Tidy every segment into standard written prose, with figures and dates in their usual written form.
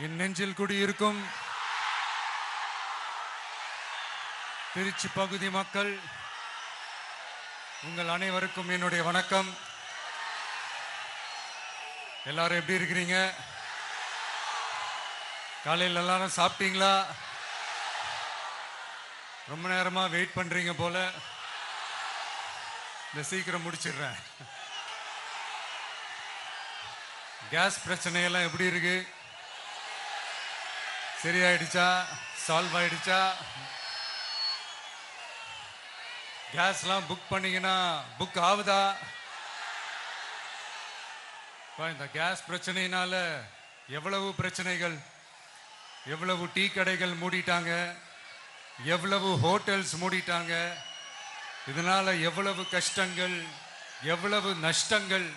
என் நெஞ்சில் குடியிருக்கும் திருச்சி பகுதி மக்கள் உங்கள் அனைவருக்கும் என்னுடைய வணக்கம். எல்லாரும் எப்படி இருக்கிறீங்க? காலையில் எல்லாரும் சாப்பிட்டீங்களா? ரொம்ப நேரமா வெயிட் பண்றீங்க போல. இந்த சீக்கிரம் முடிச்சிடுறேன். கேஸ் பிரச்சனையெல்லாம் எப்படி இருக்கு? சரியாயிடுச்சா? சால்வ் ஆயிடுச்சா? கேஸ்லாம் புக் பண்ணீங்கன்னா புக் ஆகுதா? இந்த கேஸ் பிரச்சனையினால எவ்வளவு பிரச்சனைகள், எவ்வளவு டீ கடைகள் மூடிட்டாங்க, எவ்வளவு ஹோட்டல்ஸ் மூடிட்டாங்க. இதனால எவ்வளவு கஷ்டங்கள், எவ்வளவு நஷ்டங்கள்.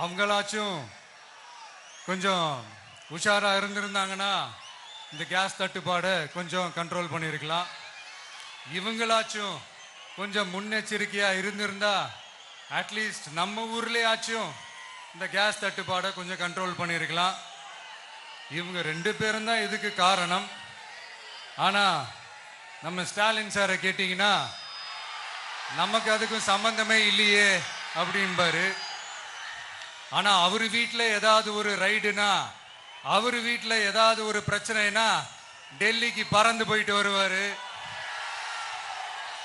அவங்களாச்சும் கொஞ்சம் உஷாரா இருந்திருந்தாங்கன்னா இந்த கேஸ் தட்டுப்பாடை கொஞ்சம் கண்ட்ரோல் பண்ணியிருக்கலாம். இவங்களாச்சும் கொஞ்சம் முன்னெச்சரிக்கையா இருந்திருந்தா அட்லீஸ்ட் நம்ம ஊர்லயாச்சும் இந்த கேஸ் தட்டுப்பாடை கொஞ்சம் கண்ட்ரோல் பண்ணியிருக்கலாம். இவங்க 2 பேரும் தான் இதுக்கு காரணம். ஆனா நம்ம ஸ்டாலின் சாரை கேட்டீங்கன்னா நமக்கு அதுக்கும் சம்பந்தமே இல்லையே அப்படின்பாரு. ஆனா அவரு வீட்டில் ஏதாவது ஒரு ரைடுனா, அவரு வீட்டில் ஏதாவது ஒரு பிரச்சனைனா டெல்லிக்கு பறந்து போயிட்டு வருவாரு.